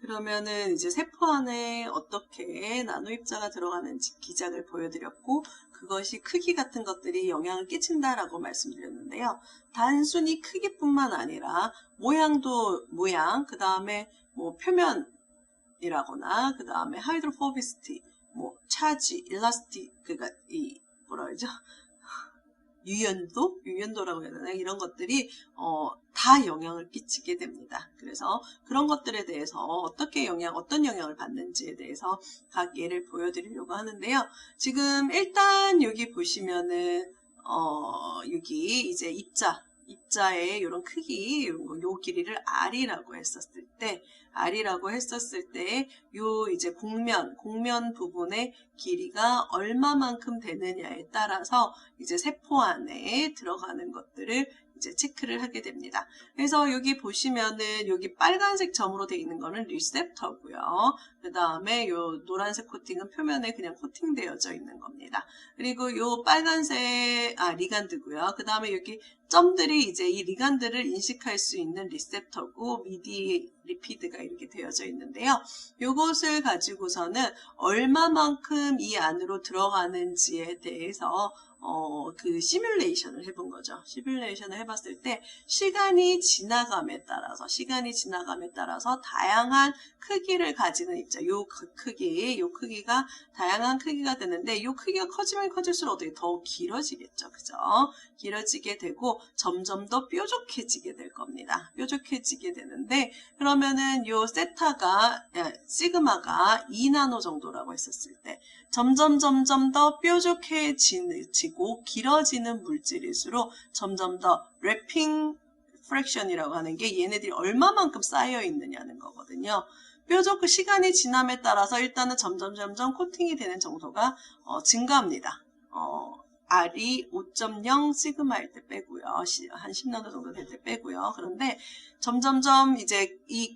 그러면은 이제 세포 안에 어떻게 나노 입자가 들어가는지 기작을 보여드렸고, 그것이 크기 같은 것들이 영향을 끼친다라고 말씀드렸는데요. 단순히 크기뿐만 아니라 모양도 모양, 그 다음에 뭐 표면이라거나, 그 다음에 하이드로포비시티, 뭐 차지, 일라스틱, 그니까 이 뭐라 그러죠? 유연도라고 해야 되나? 이런 것들이 다 영향을 끼치게 됩니다. 그래서 그런 것들에 대해서 어떤 영향을 받는지에 대해서 각 예를 보여드리려고 하는데요. 지금 일단 여기 보시면은 여기 이제 입자의 이런 크기, 요 길이를 R이라고 했었을 때, 요 이제 곡면 부분의 길이가 얼마만큼 되느냐에 따라서 이제 세포 안에 들어가는 것들을 이제 체크를 하게 됩니다. 그래서 여기 보시면은 여기 빨간색 점으로 되어 있는 거는 리셉터고요. 그 다음에 요 노란색 코팅은 표면에 그냥 코팅되어져 있는 겁니다. 그리고 요 빨간색 리간드고요. 그 다음에 여기 점들이 이제 이 리간드를 인식할 수 있는 리셉터고 리피드가 이렇게 되어져 있는데요. 요것을 가지고서는 얼마만큼 이 안으로 들어가는지에 대해서 그 시뮬레이션을 해본 거죠. 시뮬레이션을 해봤을 때 시간이 지나감에 따라서 다양한 크기를 가지는 입자, 요 크기가 다양한 크기가 되는데, 요 크기가 커지면 커질수록 어떻게 더 길어지겠죠. 그죠? 길어지게 되고 점점 더 뾰족해지게 될 겁니다. 뾰족해지게 되는데, 그러면은 요 시그마가 2나노 정도라고 했었을 때 점점 더 뾰족해지고 길어지는 물질일수록 점점 더 래핑 프랙션이라고 하는 게 얘네들이 얼마만큼 쌓여 있느냐는 거거든요. 시간이 지남에 따라서 일단은 점점 코팅이 되는 정도가 증가합니다. R이 5.0 시그마일 때 빼고요. 한 10나노 정도 될 때 빼고요. 그런데 점점 이제 이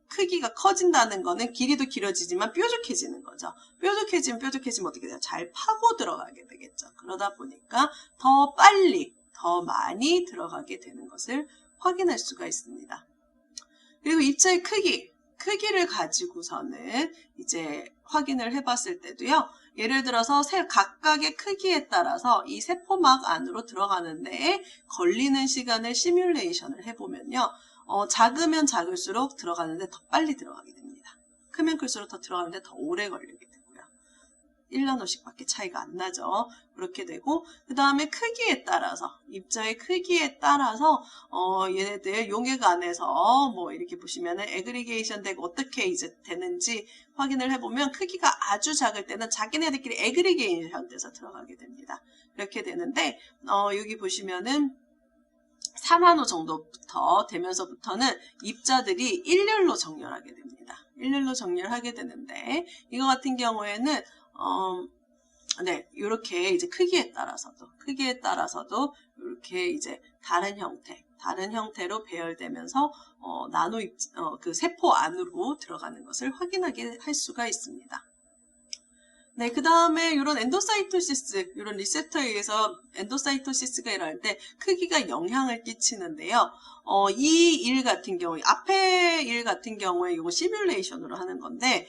크기가 커진다는 거는 길이도 길어지지만 뾰족해지는 거죠. 뾰족해지면 어떻게 돼요? 잘 파고 들어가게 되겠죠. 그러다 보니까 더 빨리, 더 많이 들어가게 되는 것을 확인할 수가 있습니다. 그리고 입자의 크기를 가지고서는 이제 확인을 해봤을 때도요. 예를 들어서 각각의 크기에 따라서 이 세포막 안으로 들어가는데 걸리는 시간을 시뮬레이션을 해보면요. 작으면 작을수록 들어가는데 더 빨리 들어가게 됩니다. 크면 클수록 더 들어가는데 더 오래 걸리게 되고요. 1나노씩밖에 차이가 안 나죠. 그렇게 되고, 그 다음에 입자의 크기에 따라서 얘네들 용액 안에서 뭐 이렇게 보시면은 애그리게이션 되고 어떻게 이제 되는지 확인을 해보면, 크기가 아주 작을 때는 자기네들끼리 애그리게이션 돼서 들어가게 됩니다. 그렇게 되는데 여기 보시면은 4나노 정도부터 되면서부터는 입자들이 일렬로 정렬하게 됩니다. 일렬로 정렬하게 되는데, 이거 같은 경우에는 이렇게 이제 크기에 따라서도 이렇게 이제 다른 형태로 배열되면서 그 세포 안으로 들어가는 것을 확인하게 할 수가 있습니다. 네, 그 다음에 이런 엔도사이토시스, 이런 리셉터에 의해서 엔도사이토시스가 일어날 때 크기가 영향을 끼치는데요. 이 일 같은 경우에, 앞에 일 같은 경우에 이거 시뮬레이션으로 하는 건데,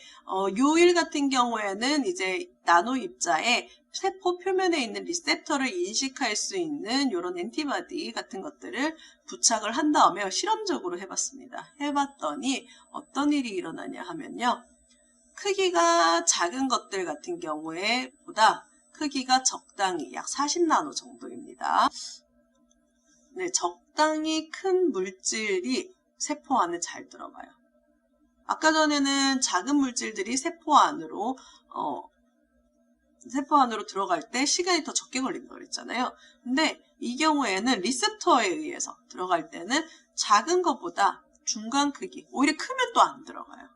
요 일 같은 경우에는 이제 나노 입자에 세포 표면에 있는 리셉터를 인식할 수 있는 이런 엔티바디 같은 것들을 부착을 한 다음에 실험적으로 해봤습니다. 해봤더니 어떤 일이 일어나냐 하면요. 크기가 작은 것들 같은 경우에 보다 크기가 적당히 약 40나노 정도입니다. 네, 적당히 큰 물질이 세포 안에 잘 들어가요. 아까 전에는 작은 물질들이 세포 안으로 들어갈 때 시간이 더 적게 걸린다고 그랬잖아요. 근데 이 경우에는 리셉터에 의해서 들어갈 때는 작은 것보다 중간 크기, 오히려 크면 또 안 들어가요.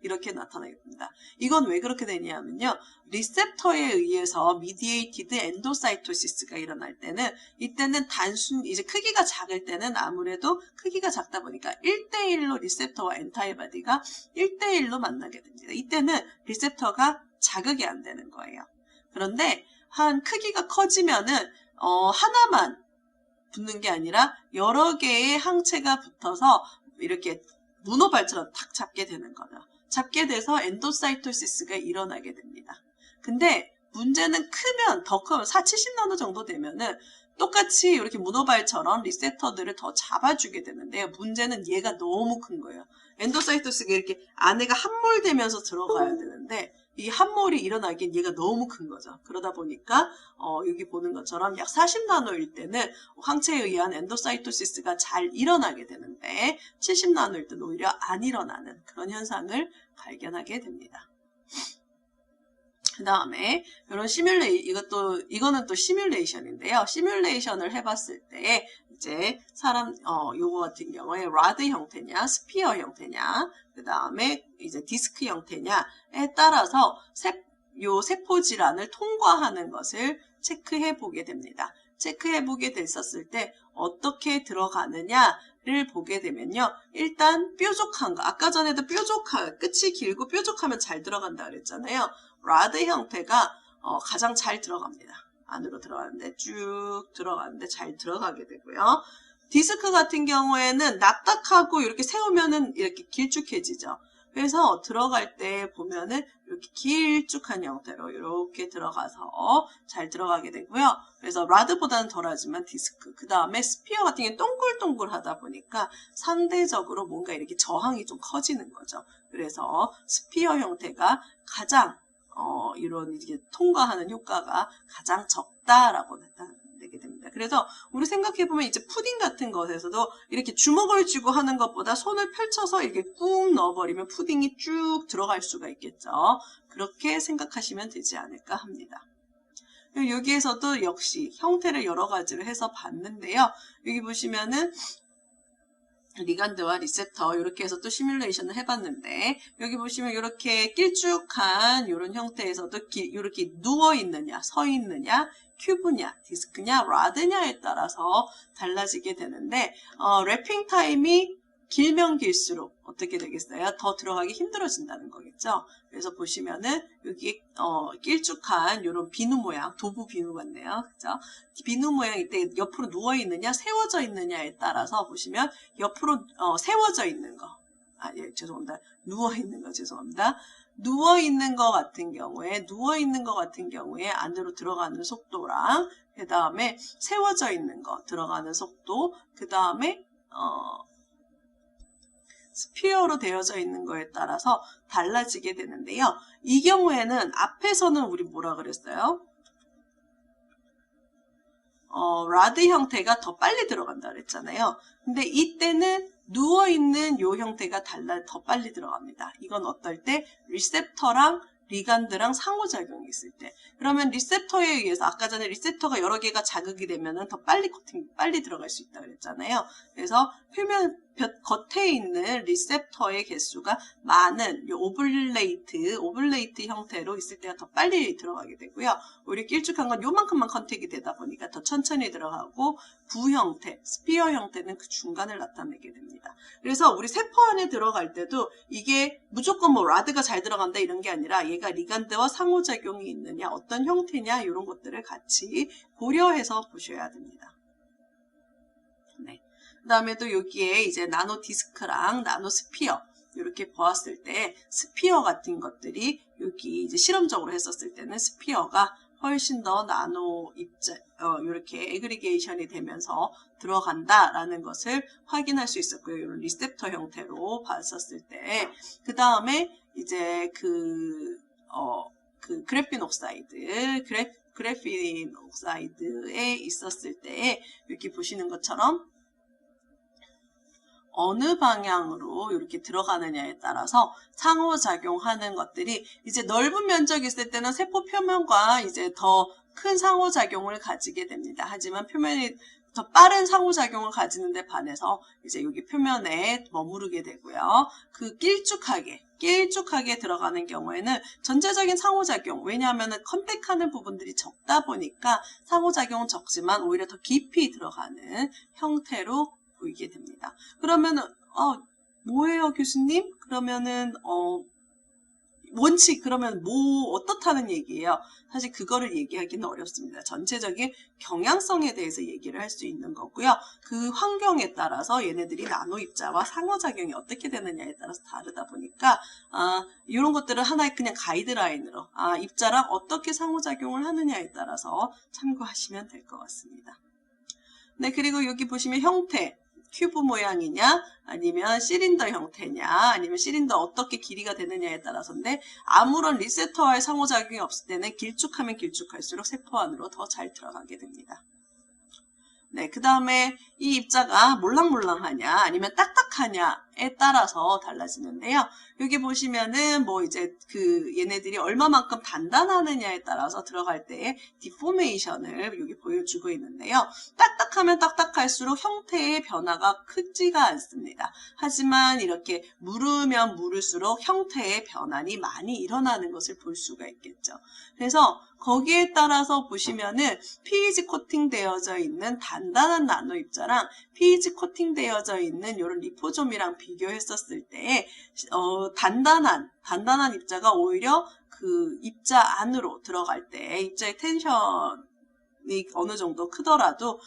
이렇게 나타나겠습니다. 이건 왜 그렇게 되냐면요. 리셉터에 의해서 미디에이티드 엔도사이토시스가 일어날 때는, 이때는 이제 크기가 작을 때는 아무래도 크기가 작다 보니까 1대1로 리셉터와 엔타이바디가 1대1로 만나게 됩니다. 이때는 리셉터가 자극이 안 되는 거예요. 그런데 크기가 커지면은 하나만 붙는 게 아니라 여러 개의 항체가 붙어서 이렇게 문어발처럼 탁 잡게 되는 거죠. 잡게 돼서 엔도사이토시스가 일어나게 됩니다. 근데 문제는 크면, 더 크면 70나노 정도 되면은 똑같이 이렇게 문어발처럼 리셉터들을 더 잡아주게 되는데요. 문제는 얘가 너무 큰 거예요. 엔도사이토시스가 이렇게 안에가 함몰되면서 들어가야 되는데 이 함몰이 일어나기엔 얘가 너무 큰 거죠. 그러다 보니까 여기 보는 것처럼 약 40나노일 때는 항체에 의한 엔도사이토시스가 잘 일어나게 되는데 70나노일 때는 오히려 안 일어나는 그런 현상을 발견하게 됩니다. 그 다음에 이런 이거는 또 시뮬레이션인데요. 시뮬레이션을 해봤을 때 이제 요거 같은 경우에 라드 형태냐, 스피어 형태냐, 그 다음에 이제 디스크 형태냐에 따라서 요 세포 질환을 통과하는 것을 체크해 보게 됩니다. 체크해 보게 됐었을 때 어떻게 들어가느냐를 보게 되면요. 일단 뾰족한 거, 아까 전에도 끝이 길고 뾰족하면 잘 들어간다 그랬잖아요. 라드 형태가 가장 잘 들어갑니다. 안으로 들어가는데 쭉 들어가는데 잘 들어가게 되고요. 디스크 같은 경우에는 납작하고 이렇게 세우면은 이렇게 길쭉해지죠. 그래서 들어갈 때 보면은 이렇게 길쭉한 형태로 이렇게 들어가서 잘 들어가게 되고요. 그래서 라드보다는 덜하지만 디스크. 그 다음에 스피어 같은 경우는 동글동글하다 보니까 상대적으로 뭔가 이렇게 저항이 좀 커지는 거죠. 그래서 스피어 형태가 가장 이런 이게 통과하는 효과가 가장 적다라고 나타내게 됩니다. 그래서 우리 생각해보면 이제 푸딩 같은 것에서도 이렇게 주먹을 쥐고 하는 것보다 손을 펼쳐서 이렇게 꾹 넣어버리면 푸딩이 쭉 들어갈 수가 있겠죠. 그렇게 생각하시면 되지 않을까 합니다. 여기에서도 역시 형태를 여러 가지로 해서 봤는데요. 여기 보시면은 리간드와 리셉터 이렇게 해서 또 시뮬레이션을 해봤는데 여기 보시면 이렇게 길쭉한 이런 형태에서도 이렇게 누워있느냐 서있느냐 큐브냐 디스크냐 라드냐에 따라서 달라지게 되는데 랩핑 타임이 길면 길수록 어떻게 되겠어요? 더 들어가기 힘들어진다는 거겠죠. 그래서 보시면은 여기 길쭉한 이런 비누 모양, 도부 비누 같네요. 그죠? 비누 모양일 때 옆으로 누워 있느냐, 세워져 있느냐에 따라서 보시면 옆으로 세워져 있는 거. 죄송합니다. 누워 있는 거 죄송합니다. 누워 있는 거 같은 경우에 안으로 들어가는 속도랑 그다음에 세워져 있는 거 들어가는 속도, 그다음에 스피어로 되어져 있는 거에 따라서 달라지게 되는데요. 이 경우에는 앞에서는 우리 뭐라 그랬어요? 라드 형태가 더 빨리 들어간다 그랬잖아요. 근데 이때는 누워있는 요 형태가 더 빨리 들어갑니다. 이건 어떨 때? 리셉터랑 리간드랑 상호작용이 있을 때. 그러면 리셉터에 의해서 아까 전에 리셉터가 여러 개가 자극이 되면은 더 빨리 들어갈 수 있다 그랬잖아요. 그래서 겉에 있는 리셉터의 개수가 많은 이 오블레이트 형태로 있을 때가 더 빨리 들어가게 되고요. 오히려 길쭉한 건 요만큼만 컨택이 되다 보니까 더 천천히 들어가고 부 형태, 스피어 형태는 그 중간을 나타내게 됩니다. 그래서 우리 세포 안에 들어갈 때도 이게 무조건 뭐 라드가 잘 들어간다 이런 게 아니라 얘가 리간드와 상호작용이 있느냐, 어떤 형태냐 이런 것들을 같이 고려해서 보셔야 됩니다. 네. 그 다음에 또 여기에 이제 나노 디스크랑 나노 스피어 이렇게 보았을 때 스피어 같은 것들이 여기 이제 실험적으로 했었을 때는 스피어가 훨씬 더 나노 이렇게 에그리게이션이 되면서 들어간다라는 것을 확인할 수 있었고요. 이런 리셉터 형태로 봤었을 때, 그 다음에 이제 그래핀 옥사이드에 있었을 때 여기 보시는 것처럼 어느 방향으로 이렇게 들어가느냐에 따라서 상호작용하는 것들이 이제 넓은 면적이 있을 때는 세포 표면과 이제 더 큰 상호작용을 가지게 됩니다. 하지만 표면이 더 빠른 상호작용을 가지는데 반해서 이제 여기 표면에 머무르게 되고요. 그 길쭉하게 들어가는 경우에는 전체적인 상호작용, 왜냐하면 컨택하는 부분들이 적다 보니까 상호작용은 적지만 오히려 더 깊이 들어가는 형태로 보이게 됩니다. 그러면은 뭐예요 교수님? 그러면은 원칙 그러면 뭐 어떻다는 얘기예요? 사실 그거를 얘기하기는 어렵습니다. 전체적인 경향성에 대해서 얘기를 할 수 있는 거고요. 그 환경에 따라서 얘네들이 나노 입자와 상호작용이 어떻게 되느냐에 따라서 다르다 보니까 이런 것들을 하나의 그냥 가이드라인으로 입자랑 어떻게 상호작용을 하느냐에 따라서 참고하시면 될 것 같습니다. 네, 그리고 여기 보시면 형태. 큐브 모양이냐 아니면 실린더 형태냐 아니면 실린더 어떻게 길이가 되느냐에 따라서인데 아무런 리셉터와의 상호작용이 없을 때는 길쭉하면 길쭉할수록 세포 안으로 더 잘 들어가게 됩니다. 네, 그 다음에 이 입자가 몰랑몰랑하냐 아니면 딱딱하냐에 따라서 달라지는데요. 여기 보시면은 뭐 이제 그 얘네들이 얼마만큼 단단하느냐에 따라서 들어갈 때의 디포메이션을 여기 보여주고 있는데요. 딱딱하면 딱딱할수록 형태의 변화가 크지가 않습니다. 하지만 이렇게 무르면 무를수록 형태의 변환이 많이 일어나는 것을 볼 수가 있겠죠. 그래서 거기에 따라서 보시면은 PEG 코팅되어져 있는 단단한 나노 입자랑 PEG 코팅되어져 있는 이런 리포솜이랑 비교했었을 때 단단한 입자가 오히려 그 입자 안으로 들어갈 때 입자의 텐션이 어느 정도 크더라도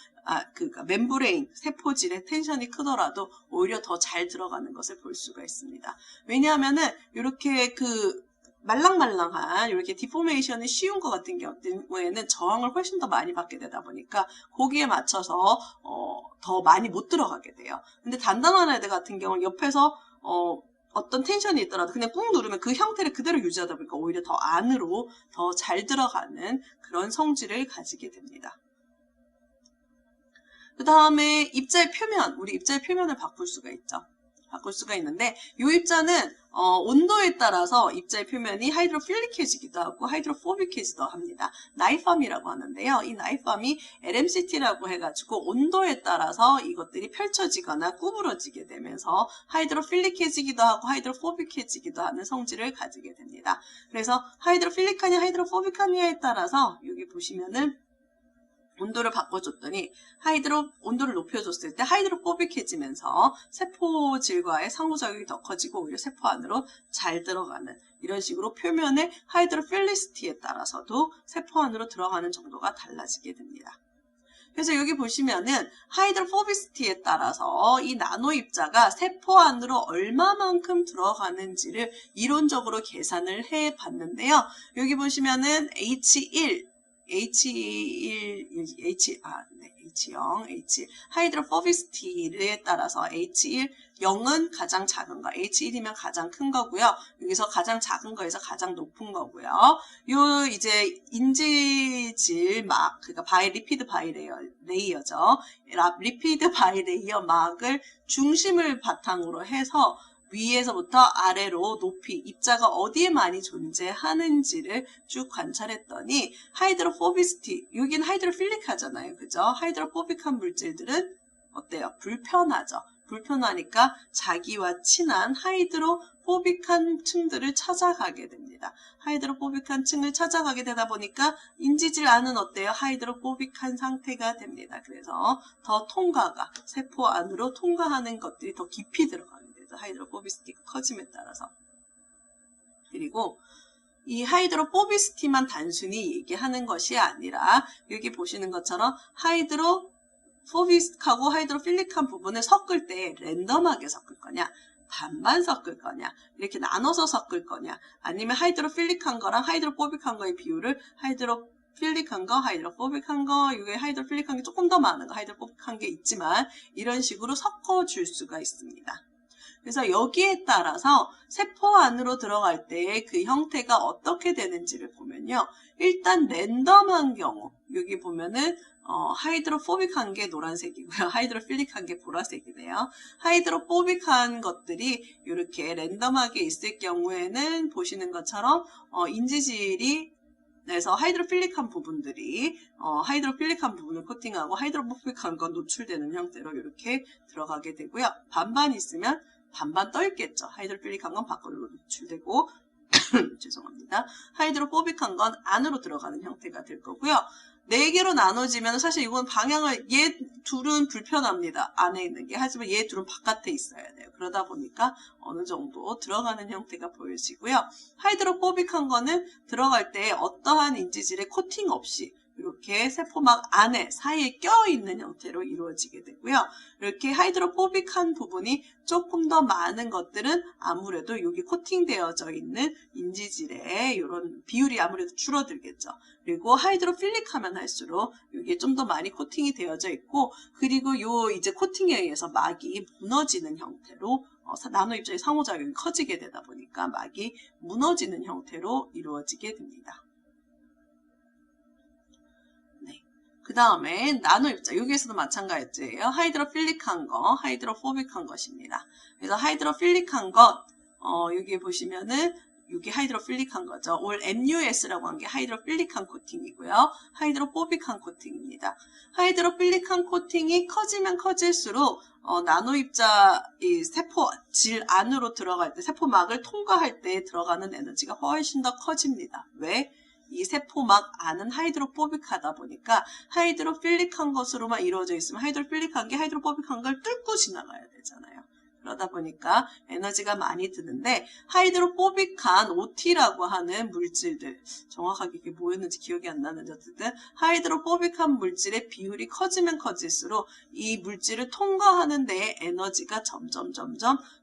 그러니까 멤브레인 세포질의 텐션이 크더라도 오히려 더 잘 들어가는 것을 볼 수가 있습니다. 왜냐하면은 이렇게 말랑말랑한 이렇게 디포메이션이 쉬운 것 같은 경우에는 저항을 훨씬 더 많이 받게 되다 보니까 거기에 맞춰서 더 많이 못 들어가게 돼요. 근데 단단한 애들 같은 경우는 옆에서 어떤 텐션이 있더라도 그냥 꾹 누르면 그 형태를 그대로 유지하다 보니까 오히려 더 안으로 더 잘 들어가는 그런 성질을 가지게 됩니다. 그 다음에 입자의 표면, 우리 입자의 표면을 바꿀 수가 있죠. 바꿀 수가 있는데 이 입자는 온도에 따라서 입자의 표면이 하이드로필릭해지기도 하고 하이드로포빅해지기도 합니다. 나이팜이라고 하는데요. 이 나이팜이 LMCT라고 해가지고 온도에 따라서 이것들이 펼쳐지거나 구부러지게 되면서 하이드로필릭해지기도 하고 하이드로포빅해지기도 하는 성질을 가지게 됩니다. 그래서 하이드로필릭하냐 하이드로포빅하냐에 따라서 여기 보시면은 온도를 바꿔줬더니 온도를 높여줬을 때 하이드로포빅해지면서 세포질과의 상호작용이 더 커지고 오히려 세포 안으로 잘 들어가는 이런 식으로 표면의 하이드로필리시티에 따라서도 세포 안으로 들어가는 정도가 달라지게 됩니다. 그래서 여기 보시면은 하이드로포비시티에 따라서 이 나노 입자가 세포 안으로 얼마만큼 들어가는지를 이론적으로 계산을 해 봤는데요. 여기 보시면은 H1 하이드로포비시티에 따라서 H1, 0은 가장 작은 거, H1이면 가장 큰 거고요. 여기서 가장 작은 거에서 가장 높은 거고요. 요 이제 인지질 막, 그러니까 리피드 바이레이어죠. 리피드 바이레이어 막을 중심을 바탕으로 해서 위에서부터 아래로 높이 입자가 어디에 많이 존재하는지를 쭉 관찰했더니 하이드로포비시티, 여기는 하이드로필릭하잖아요. 그죠? 하이드로포빅한 물질들은 어때요? 불편하죠. 불편하니까 자기와 친한 하이드로포빅한 층들을 찾아가게 됩니다. 하이드로포빅한 층을 찾아가게 되다 보니까 인지질 안은 어때요? 하이드로포빅한 상태가 됩니다. 그래서 더 세포 안으로 통과하는 것들이 더 깊이 들어가요. 하이드로포비시티가 커짐에 따라서. 그리고 이 하이드로포비시티만 단순히 얘기하는 것이 아니라 여기 보시는 것처럼 하이드로포비식하고 하이드로필릭한 부분을 섞을 때 랜덤하게 섞을 거냐 반반 섞을 거냐 이렇게 나눠서 섞을 거냐 아니면 하이드로필릭한 거랑 하이드로포빅한 거의 비율을 하이드로필릭한 거, 하이드로포빅한 거, 이게 하이드로필릭한 게 조금 더 많은 거, 하이드로포빅한 게 있지만 이런 식으로 섞어줄 수가 있습니다. 그래서 여기에 따라서 세포 안으로 들어갈 때 그 형태가 어떻게 되는지를 보면요. 일단 랜덤한 경우 여기 보면은 하이드로포빅한 게 노란색이고요. 하이드로필릭한 게 보라색이네요. 하이드로포빅한 것들이 이렇게 랜덤하게 있을 경우에는 보시는 것처럼 인지질이 그래서 하이드로필릭한 부분들이 하이드로필릭한 부분을 코팅하고 하이드로포빅한 건 노출되는 형태로 이렇게 들어가게 되고요. 반반 있으면 반반 떠 있겠죠. 하이드로필릭한 건 밖으로 노출되고 죄송합니다. 하이드로포빅한 건 안으로 들어가는 형태가 될 거고요. 4개로 나눠지면 사실 이건 방향을 얘 둘은 불편합니다. 안에 있는 게. 하지만 얘 둘은 바깥에 있어야 돼요. 그러다 보니까 어느 정도 들어가는 형태가 보여지고요. 하이드로포빅한 거는 들어갈 때 어떠한 인지질의 코팅 없이 이렇게 세포막 안에 사이에 껴있는 형태로 이루어지게 되고요. 이렇게 하이드로포빅한 부분이 조금 더 많은 것들은 아무래도 여기 코팅되어져 있는 인지질의 이런 비율이 아무래도 줄어들겠죠. 그리고 하이드로필릭하면 할수록 이게 좀 더 많이 코팅이 되어져 있고, 그리고 요 이제 코팅에 의해서 막이 무너지는 형태로 나노 입자의 상호작용이 커지게 되다 보니까 막이 무너지는 형태로 이루어지게 됩니다. 그 다음에 나노 입자, 여기에서도 마찬가지예요. 하이드로필릭한 거, 하이드로포빅한 것입니다. 그래서 하이드로필릭한 것, 여기 보시면은 이게 하이드로필릭한 거죠. 올 MUS라고 한 게 하이드로필릭한 코팅이고요. 하이드로포빅한 코팅입니다. 하이드로필릭한 코팅이 커지면 커질수록 나노 입자 이 세포 질 안으로 들어갈 때, 세포막을 통과할 때 들어가는 에너지가 훨씬 더 커집니다. 왜? 이 세포막 안은 하이드로포빅하다 보니까 하이드로필릭한 것으로만 이루어져 있으면 하이드로필릭한 게 하이드로포빅한 걸 뚫고 지나가야 되잖아요. 그러다 보니까 에너지가 많이 드는데, 하이드로포빅한 OT라고 하는 물질들, 정확하게 이게 뭐였는지 기억이 안 나는데 어쨌든 하이드로포빅한 물질의 비율이 커지면 커질수록 이 물질을 통과하는 데에 에너지가 점점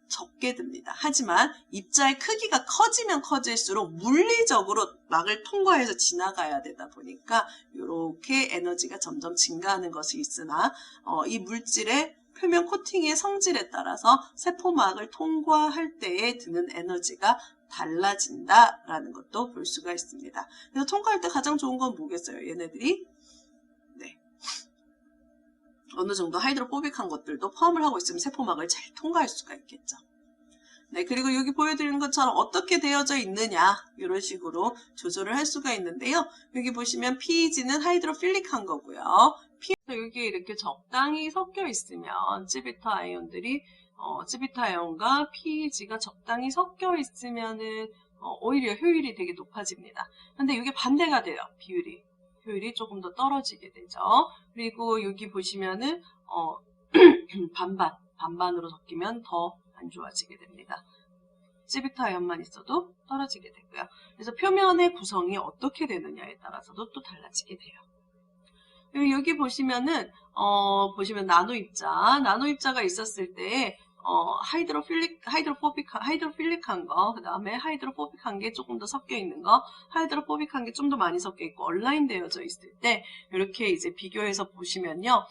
적게 듭니다. 하지만 입자의 크기가 커지면 커질수록 물리적으로 막을 통과해서 지나가야 되다 보니까 이렇게 에너지가 점점 증가하는 것이 있으나 이 물질의 표면 코팅의 성질에 따라서 세포막을 통과할 때에 드는 에너지가 달라진다라는 것도 볼 수가 있습니다. 그래서 통과할 때 가장 좋은 건 뭐겠어요? 얘네들이 어느 정도 하이드로포빅한 것들도 포함을 하고 있으면 세포막을 잘 통과할 수가 있겠죠. 네, 그리고 여기 보여드리는 것처럼 어떻게 되어져 있느냐, 이런 식으로 조절을 할 수가 있는데요. 여기 보시면 PEG는 하이드로필릭한 거고요. 여기 이렇게 적당히 섞여 있으면 찌비타 아이온들이 찌비타 아이온과 PEG가 적당히 섞여 있으면은 오히려 효율이 되게 높아집니다. 근데 이게 반대가 돼요. 효율이 조금 더 떨어지게 되죠. 그리고 여기 보시면은 반반으로 섞이면 더 안 좋아지게 됩니다. 찌비타 아이온만 있어도 떨어지게 되고요. 그래서 표면의 구성이 어떻게 되느냐에 따라서도 또 달라지게 돼요. 여기 보시면은 보시면 나노 입자가 있었을 때 하이드로필릭한 거, 그 다음에 하이드로포빅한 게 조금 더 섞여 있는 거, 하이드로포빅한 게 좀 더 많이 섞여 있고 얼라인 되어져 있을 때 이렇게 이제 비교해서 보시면요.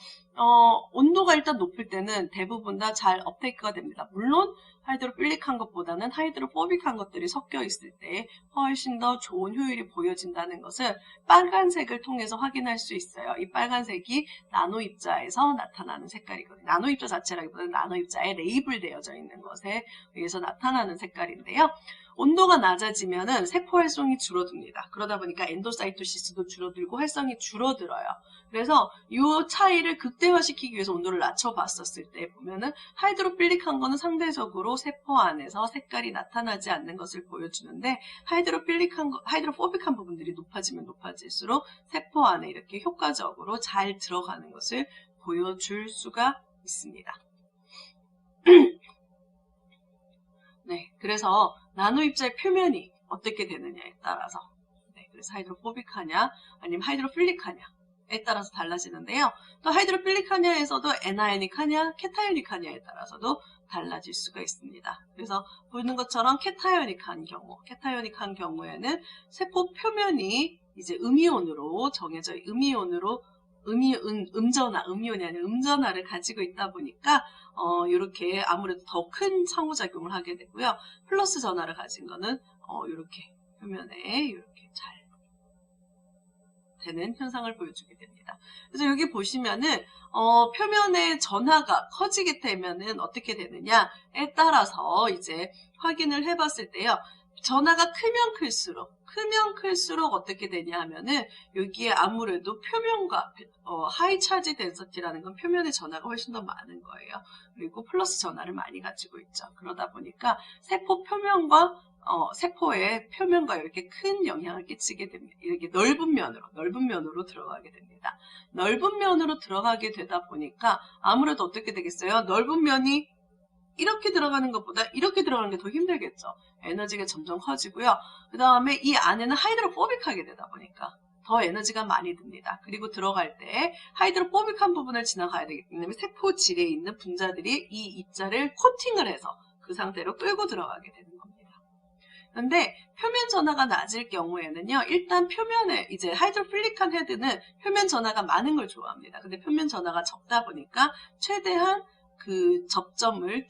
온도가 일단 높을 때는 대부분 다 잘 업테이크가 됩니다. 물론 하이드로필릭한 것보다는 하이드로포빅한 것들이 섞여 있을 때 훨씬 더 좋은 효율이 보여진다는 것을 빨간색을 통해서 확인할 수 있어요. 이 빨간색이 나노 입자에서 나타나는 색깔이거든요. 나노 입자 자체라기보다는 나노 입자에 레이블 되어져 있는 것에 의해서 나타나는 색깔인데요. 온도가 낮아지면은 세포 활성이 줄어듭니다. 그러다 보니까 엔도사이토시스도 줄어들고 활성이 줄어들어요. 그래서 이 차이를 극대화시키기 위해서 온도를 낮춰봤었을 때 보면은 하이드로필릭한 거는 상대적으로 세포 안에서 색깔이 나타나지 않는 것을 보여주는데, 하이드로포빅한 부분들이 높아지면 높아질수록 세포 안에 이렇게 효과적으로 잘 들어가는 것을 보여줄 수가 있습니다. 네, 그래서 나노 입자의 표면이 어떻게 되느냐에 따라서, 그래서 하이드로포빅하냐 아니면 하이드로필릭하냐에 따라서 달라지는데요. 또 하이드로필릭하냐에서도 애나이닉하냐 캐타이오닉하냐에 따라서도 달라질 수가 있습니다. 그래서 보는 것처럼 캐타이오닉한 경우에는 세포 표면이 이제 음이온으로 정해져, 음이온이 아니라 음전하를 가지고 있다 보니까 이렇게 아무래도 더 큰 상호작용을 하게 되고요. 플러스 전하를 가진 거는 이렇게 표면에 이렇게 잘 되는 현상을 보여주게 됩니다. 그래서 여기 보시면은 표면의 전하가 커지게 되면은 어떻게 되느냐에 따라서 이제 확인을 해봤을 때요. 전하가 크면 클수록 어떻게 되냐 하면은 여기에 아무래도 표면과 하이 차지 덴서티라는 건 표면의 전하가 훨씬 더 많은 거예요. 그리고 플러스 전하를 많이 가지고 있죠. 그러다 보니까 세포 표면과 세포의 표면과 이렇게 큰 영향을 끼치게 됩니다. 이렇게 넓은 면으로 들어가게 됩니다. 넓은 면으로 들어가게 되다 보니까 아무래도 어떻게 되겠어요? 넓은 면이 이렇게 들어가는 것보다 이렇게 들어가는 게 더 힘들겠죠. 에너지가 점점 커지고요. 그 다음에 이 안에는 하이드로포빅하게 되다 보니까 더 에너지가 많이 듭니다. 그리고 들어갈 때 하이드로포빅한 부분을 지나가야 되기 때문에 세포질에 있는 분자들이 이 입자를 코팅을 해서 그 상태로 끌고 들어가게 되는 겁니다. 그런데 표면 전하가 낮을 경우에는요, 일단 표면에 이제 하이드로필릭한 헤드는 표면 전하가 많은 걸 좋아합니다. 근데 표면 전하가 적다 보니까 최대한 그 접점을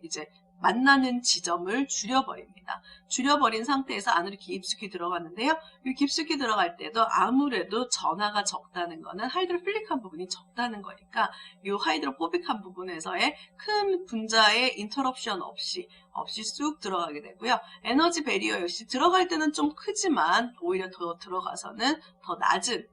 이제 만나는 지점을 줄여버립니다. 줄여버린 상태에서 안으로 깊숙이 들어갔는데요. 이 깊숙이 들어갈 때도 아무래도 전하가 적다는 거는 하이드로필릭한 부분이 적다는 거니까 이 하이드로포빅한 부분에서의 큰 분자의 인터럽션 없이 쑥 들어가게 되고요. 에너지 배리어 역시 들어갈 때는 좀 크지만 오히려 더 들어가서는 더 낮은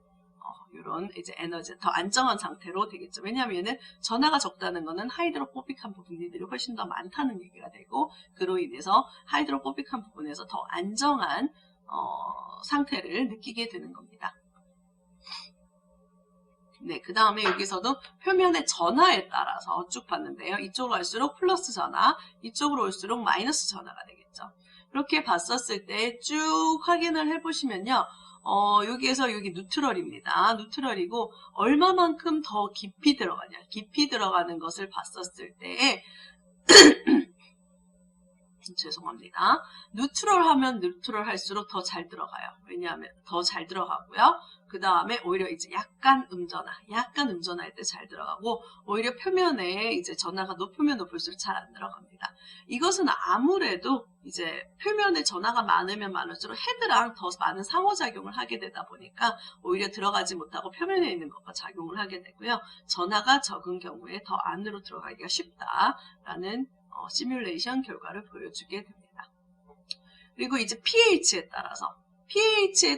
이런 이제 에너지 더 안정한 상태로 되겠죠. 왜냐하면은 전하가 적다는 거는 하이드로포빅한 부분들이 훨씬 더 많다는 얘기가 되고 그로 인해서 하이드로포빅한 부분에서 더 안정한 상태를 느끼게 되는 겁니다. 네, 그 다음에 여기서도 표면의 전하에 따라서 쭉 봤는데요. 이쪽으로 갈수록 플러스 전하, 이쪽으로 올수록 마이너스 전하가 되겠죠. 이렇게 봤었을 때 쭉 확인을 해보시면요. 여기에서 여기 뉴트럴입니다. 뉴트럴이고 얼마만큼 더 깊이 들어가냐. 깊이 들어가는 것을 봤었을 때 죄송합니다. 뉴트럴 하면 뉴트럴 할수록 더 잘 들어가요. 왜냐하면 더 잘 들어가고요. 그 다음에 오히려 이제 약간 음전할 때 잘 들어가고 오히려 표면에 이제 전하가 높으면 높을수록 잘 안 들어갑니다. 이것은 아무래도 이제 표면에 전하가 많으면 많을수록 헤드랑 더 많은 상호작용을 하게 되다 보니까 오히려 들어가지 못하고 표면에 있는 것과 작용을 하게 되고요. 전하가 적은 경우에 더 안으로 들어가기가 쉽다라는 시뮬레이션 결과를 보여주게 됩니다. 그리고 이제 pH에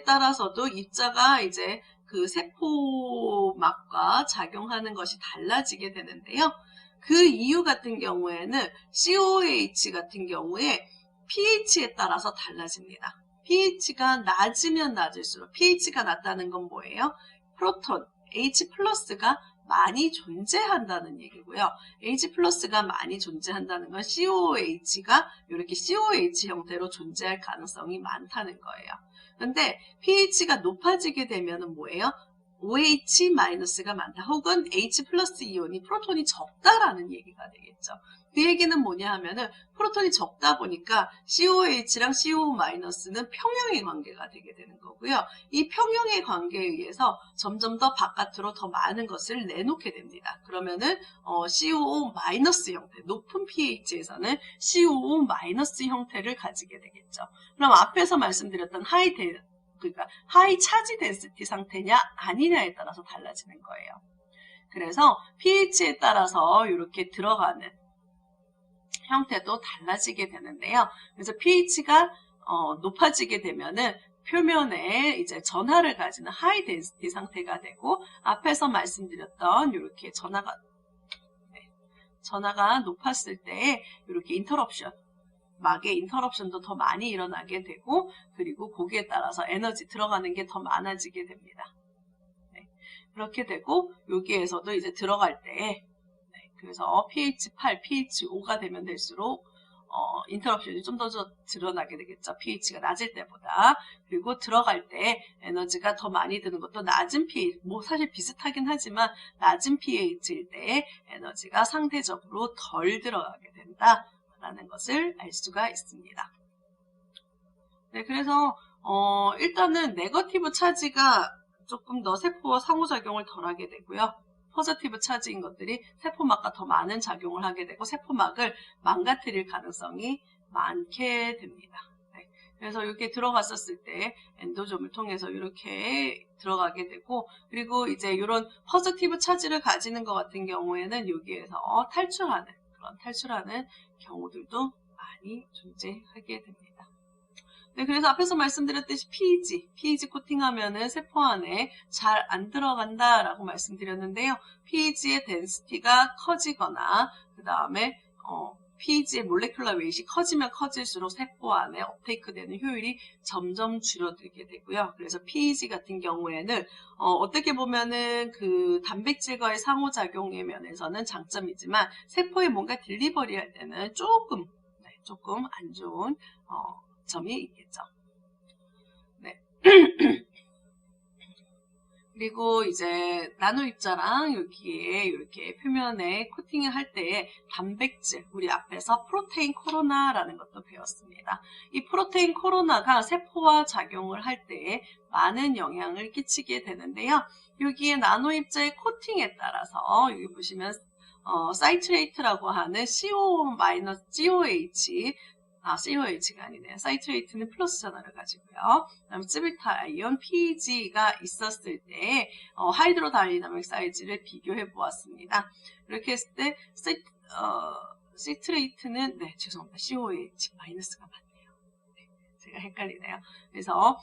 따라서도 입자가 이제 그 세포막과 작용하는 것이 달라지게 되는데요. 그 이유 같은 경우에는 COH 같은 경우에 pH에 따라서 달라집니다. pH가 낮으면 낮을수록 pH가 낮다는 건 뭐예요? 프로톤, H+가 많이 존재한다는 얘기고요. H+가 많이 존재한다는 건 COH가 이렇게 COH 형태로 존재할 가능성이 많다는 거예요. 그런데 pH가 높아지게 되면 뭐예요? OH-가 많다. 혹은 H+ 이온이 프로톤이 적다라는 얘기가 되겠죠. 그 얘기는 뭐냐 하면은 프로톤이 적다 보니까 COH랑 CO-는 평형의 관계가 되게 되는 거고요. 이 평형의 관계에 의해서 점점 더 바깥으로 더 많은 것을 내놓게 됩니다. 그러면은 COO- 형태, 높은 pH에서는 COO- 형태를 가지게 되겠죠. 그럼 앞에서 말씀드렸던 하이 차지 덴시티 상태냐 아니냐에 따라서 달라지는 거예요. 그래서 pH에 따라서 이렇게 들어가는 형태도 달라지게 되는데요. 그래서 pH가 높아지게 되면은 표면에 이제 전하를 가지는 하이 덴시티 상태가 되고 앞에서 말씀드렸던 이렇게 전하가 높았을 때 이렇게 막의 인터럽션도 더 많이 일어나게 되고 그리고 거기에 따라서 에너지 들어가는 게 더 많아지게 됩니다. 네, 그렇게 되고 여기에서도 이제 들어갈 때 그래서 pH 8, pH 5가 되면 될수록 인터럽션이 좀 더 드러나게 되겠죠. pH가 낮을 때보다. 그리고 들어갈 때 에너지가 더 많이 드는 것도 낮은 pH, 뭐 사실 비슷하긴 하지만 낮은 pH일 때 에너지가 상대적으로 덜 들어가게 된다라는 것을 알 수가 있습니다. 네, 그래서 일단은 네거티브 차지가 조금 더 세포와 상호작용을 덜하게 되고요. 포지티브 차지인 것들이 세포막과 더 많은 작용을 하게 되고 세포막을 망가뜨릴 가능성이 많게 됩니다. 네. 그래서 이렇게 들어갔었을 때 엔도좀을 통해서 이렇게 들어가게 되고 그리고 이제 이런 포지티브 차지를 가지는 것 같은 경우에는 여기에서 탈출하는 경우들도 많이 존재하게 됩니다. 네, 그래서 앞에서 말씀드렸듯이 pH 코팅하면은 세포 안에 잘 안 들어간다라고 말씀드렸는데요. pH의 덴시티가 커지거나 그 다음에 PEG의 몰레큘러 웨이트이 커지면 커질수록 세포 안에 업테이크 되는 효율이 점점 줄어들게 되고요. 그래서 PEG 같은 경우에는 어떻게 보면은 그 단백질과의 상호작용의 면에서는 장점이지만 세포에 뭔가 딜리버리 할 때는 조금 안 좋은 점이 있겠죠. 네. 그리고 이제 나노 입자랑 여기에 이렇게 표면에 코팅을 할 때 단백질, 우리 앞에서 프로테인 코로나라는 것도 배웠습니다. 이 프로테인 코로나가 세포와 작용을 할 때 많은 영향을 끼치게 되는데요. 여기에 나노 입자의 코팅에 따라서 여기 보시면 사이트레이트라고 하는 COH, COH가 아니네요. 사이트레이트는 플러스 전하를 가지고요. 그다음에 찌비타 아이온 PEG가 있었을 때 하이드로다이나믹 사이즈를 비교해 보았습니다. 이렇게 했을 때 시트레이트는 죄송합니다. COH 마이너스가 맞네요. 제가 헷갈리네요. 그래서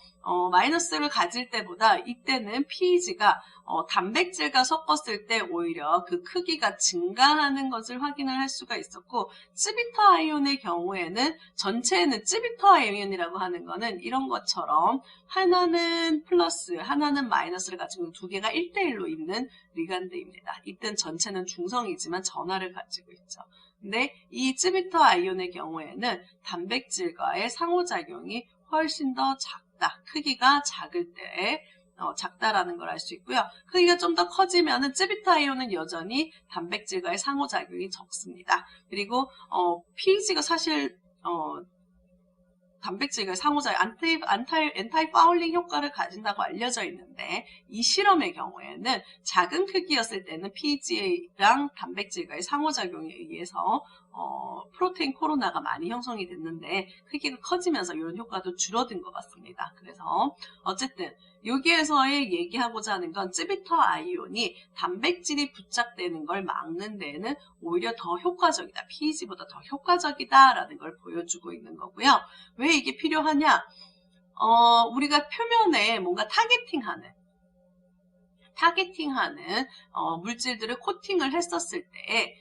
마이너스를 가질 때보다 이때는 PEG가 단백질과 섞었을 때 오히려 그 크기가 증가하는 것을 확인을 할 수가 있었고, 찌비터 아이온의 경우에는 전체에는 찌비터 아이온이라고 하는 거는 이런 것처럼 하나는 플러스, 하나는 마이너스를 가지고 두 개가 1대1로 있는 리간드입니다. 이땐 전체는 중성이지만 전하를 가지고 있죠. 근데 이 찌비터 아이온의 경우에는 단백질과의 상호작용이 훨씬 더 작다. 크기가 작을 때 작다라는 걸 알 수 있고요. 크기가 좀 더 커지면은 찌비터 아이온은 여전히 단백질과의 상호작용이 적습니다. 그리고 PEG가 사실 단백질과의 상호작용, 엔타이 파울링 효과를 가진다고 알려져 있는데, 이 실험의 경우에는 작은 크기였을 때는 PEG랑 단백질과의 상호작용에 의해서 프로테인 코로나가 많이 형성이 됐는데, 크기가 커지면서 이런 효과도 줄어든 것 같습니다. 그래서 어쨌든 여기에서의 얘기하고자 하는 건 찌비터 아이온이 단백질이 부착되는 걸 막는 데에는 오히려 더 효과적이다. PEG보다 더 효과적이다라는 걸 보여주고 있는 거고요. 왜 이게 필요하냐? 우리가 표면에 뭔가 타겟팅하는 물질들을 코팅을 했었을 때,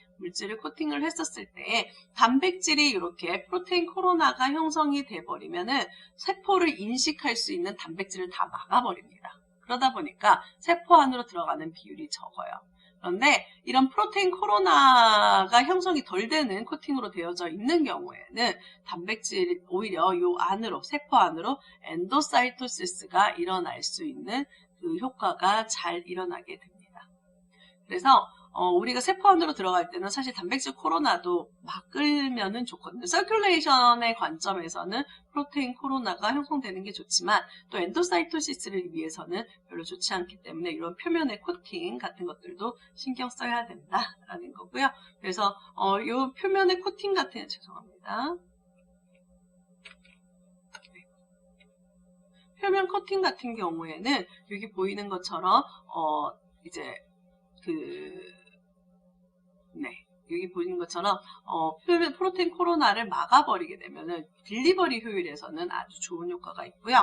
단백질이 이렇게 프로테인 코로나가 형성이 돼버리면은 세포를 인식할 수 있는 단백질을 다 막아버립니다. 그러다 보니까 세포 안으로 들어가는 비율이 적어요. 그런데 이런 프로테인 코로나가 형성이 덜 되는 코팅으로 되어져 있는 경우에는 단백질 오히려 요 안으로, 세포 안으로 엔도사이토시스가 일어날 수 있는 그 효과가 잘 일어나게 됩니다. 그래서 우리가 세포 안으로 들어갈 때는 사실 단백질 코로나도 막으면은 좋거든요. 서큘레이션의 관점에서는 프로테인 코로나가 형성되는 게 좋지만, 또 엔도사이토시스를 위해서는 별로 좋지 않기 때문에 이런 표면의 코팅 같은 것들도 신경 써야 된다라는 거고요. 그래서 이 표면의 코팅 같은, 죄송합니다. 표면 코팅 같은 경우에는 여기 보이는 것처럼 이제 여기 보이는 것처럼 표면 프로테인 코로나를 막아버리게 되면은 딜리버리 효율에서는 아주 좋은 효과가 있고요.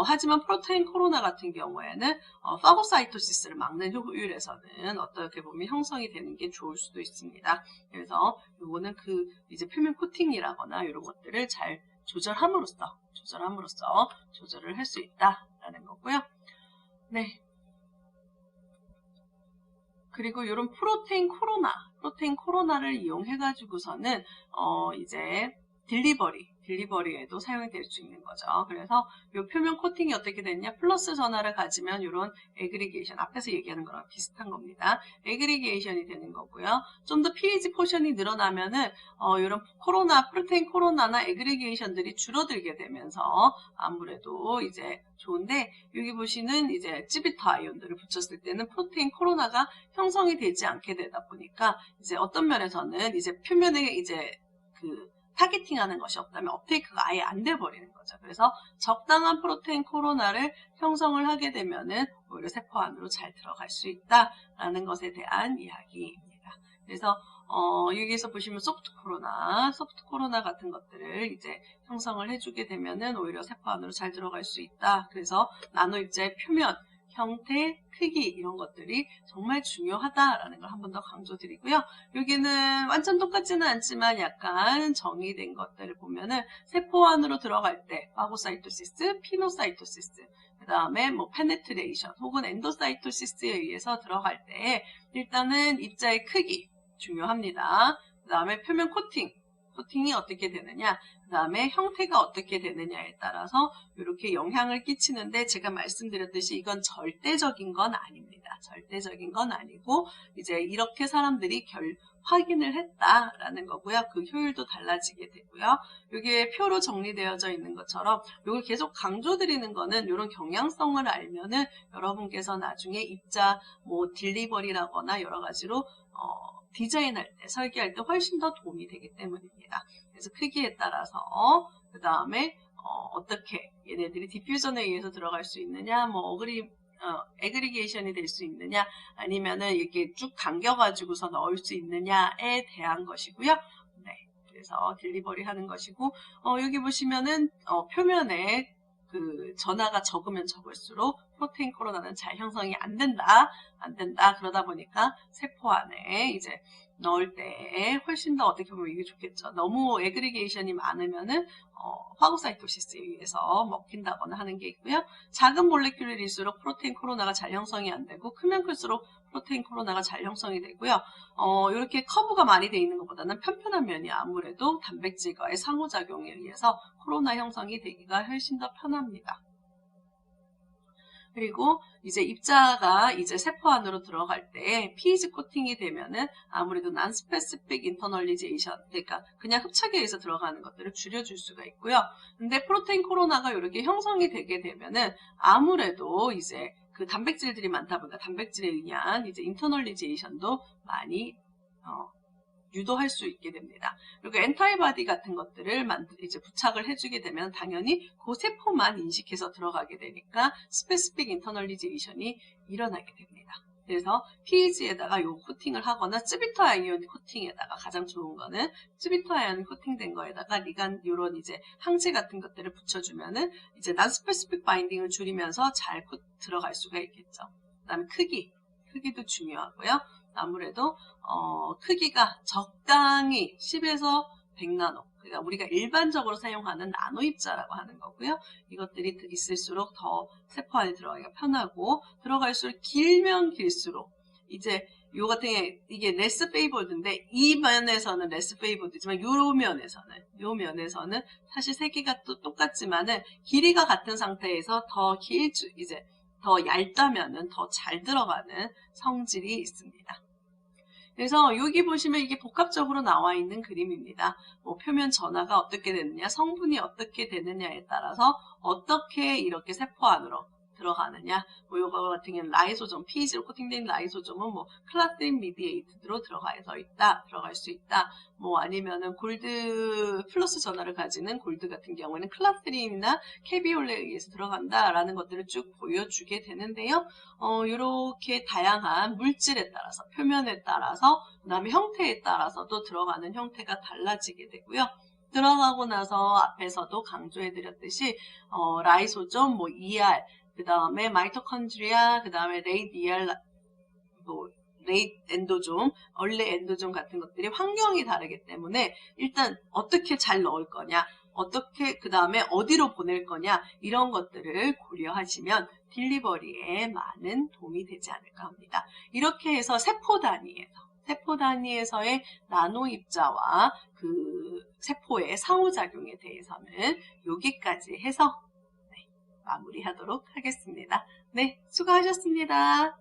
하지만 프로테인 코로나 같은 경우에는 파고사이토시스를 막는 효율에서는 어떻게 보면 형성이 되는 게 좋을 수도 있습니다. 그래서 이거는 이제 표면 코팅이라거나 이런 것들을 잘 조절함으로써 조절을 할 수 있다라는 거고요. 네. 그리고 이런 프로테인 코로나를 이용해가지고서는 이제 딜리버리에도 사용이 될 수 있는 거죠. 그래서 이 표면 코팅이 어떻게 됐냐? 플러스 전하를 가지면 이런 에그리게이션, 앞에서 얘기하는 거랑 비슷한 겁니다. 에그리게이션이 되는 거고요. 좀 더 PEG 포션이 늘어나면은 이런 프로테인 코로나나 에그리게이션들이 줄어들게 되면서 아무래도 이제 좋은데, 여기 보시는 이제 찌비터 아이온들을 붙였을 때는 프로테인 코로나가 형성이 되지 않게 되다 보니까 이제 어떤 면에서는 이제 표면에 이제 타겟팅하는 것이 없다면 업테이크가 아예 안 돼 버리는 거죠. 그래서 적당한 프로테인 코로나를 형성을 하게 되면은 오히려 세포 안으로 잘 들어갈 수 있다라는 것에 대한 이야기입니다. 그래서 여기에서 보시면 소프트 코로나 같은 것들을 이제 형성을 해주게 되면은 오히려 세포 안으로 잘 들어갈 수 있다. 그래서 나노 입자의 표면 형태, 크기 이런 것들이 정말 중요하다라는 걸 한 번 더 강조드리고요. 여기는 완전 똑같지는 않지만 약간 정의된 것들을 보면은 세포 안으로 들어갈 때 파고사이토시스, 피노사이토시스, 그 다음에 뭐 페네트레이션 혹은 엔도사이토시스에 의해서 들어갈 때 일단은 입자의 크기 중요합니다. 그 다음에 표면 코팅이 어떻게 되느냐, 그 다음에 형태가 어떻게 되느냐에 따라서 이렇게 영향을 끼치는데 제가 말씀드렸듯이 이건 절대적인 건 아닙니다. 절대적인 건 아니고 이제 이렇게 사람들이 확인을 했다라는 거고요. 그 효율도 달라지게 되고요. 이게 표로 정리되어져 있는 것처럼 이걸 계속 강조드리는 거는 이런 경향성을 알면은 여러분께서 나중에 입자 뭐 딜리버리라거나 여러 가지로 디자인할 때, 설계할 때 훨씬 더 도움이 되기 때문입니다. 그래서 크기에 따라서 그 다음에 어떻게 얘네들이 디퓨전에 의해서 들어갈 수 있느냐, 뭐 에그리게이션이 될 수 있느냐, 아니면은 이렇게 쭉 당겨가지고서 넣을 수 있느냐에 대한 것이고요. 네, 그래서 딜리버리 하는 것이고, 여기 보시면은 표면에 그 전하가 적으면 적을수록 프로테인 코로나는 잘 형성이 안 된다. 그러다 보니까 세포 안에 이제 넣을 때 훨씬 더 어떻게 보면 이게 좋겠죠. 너무 에그리게이션이 많으면은 파고사이토시스에 의해서 먹힌다거나 하는 게 있고요. 작은 몰레큘일일수록 프로테인 코로나가 잘 형성이 안 되고 크면 클수록 프로테인 코로나가 잘 형성이 되고요. 이렇게 커브가 많이 돼 있는 것보다는 편편한 면이 아무래도 단백질과의 상호작용에 의해서 코로나 형성이 되기가 훨씬 더 편합니다. 그리고 이제 입자가 이제 세포 안으로 들어갈 때 pH 코팅이 되면은 아무래도 non-specific internalization, 그러니까 그냥 흡착에 의해서 들어가는 것들을 줄여줄 수가 있고요. 근데 프로테인 코로나가 이렇게 형성이 되게 되면은 아무래도 이제 그 단백질들이 많다 보니까 단백질에 의한 이제 인터널리제이션도 많이 유도할 수 있게 됩니다. 그리고 엔타이바디 같은 것들을 이제 부착을 해주게 되면 당연히 그 세포만 인식해서 들어가게 되니까 스페시픽 인터널리제이션이 일어나게 됩니다. 그래서 pH에다가 요 코팅을 하거나 쯔비터 아이온 코팅에다가 가장 좋은 거는 쯔비터 아이온 코팅된 거에다가 리간 요런 이제 항체 같은 것들을 붙여주면은 이제 난스페시픽 바인딩을 줄이면서 잘 들어갈 수가 있겠죠. 그다음에 크기도 중요하고요. 아무래도 크기가 적당히 10에서 100나노, 그러니까 우리가 일반적으로 사용하는 나노 입자라고 하는 거고요. 이것들이 있을수록 더 세포 안에 들어가기가 편하고 들어갈수록 길면 길수록 이제 요 같은 게 이게 레스 페이버드인데 이 면에서는 레스 페이버드지만 요 면에서는 사실 세 개가 또 똑같지만은 길이가 같은 상태에서 이제 더 얇다면은 더 잘 들어가는 성질이 있습니다. 그래서 여기 보시면 이게 복합적으로 나와 있는 그림입니다. 뭐 표면 전하가 어떻게 되느냐, 성분이 어떻게 되느냐에 따라서 어떻게 이렇게 세포 안으로 들어가느냐, 뭐 요거 같은 경우는 라이소좀, pH로 코팅된 라이소좀은 뭐 클라스틴 미디에이트로 들어갈 수 있다. 뭐 아니면은 골드 플러스 전하를 가지는 골드 같은 경우에는 클라스틴이나 캐비올레에 의해서 들어간다라는 것들을 쭉 보여주게 되는데요. 이렇게 다양한 물질에 따라서, 표면에 따라서, 그 다음에 형태에 따라서도 들어가는 형태가 달라지게 되고요. 들어가고 나서 앞에서도 강조해드렸듯이 라이소좀, 뭐 ER, 그 다음에 마이토콘드리아, 그 다음에 레이트 엔도좀, 얼레 엔도좀 같은 것들이 환경이 다르기 때문에 일단 어떻게 잘 넣을 거냐, 그 다음에 어디로 보낼 거냐, 이런 것들을 고려하시면 딜리버리에 많은 도움이 되지 않을까 합니다. 이렇게 해서 세포 단위에서의 나노 입자와 그 세포의 상호작용에 대해서는 여기까지 해서 마무리하도록 하겠습니다. 네, 수고하셨습니다.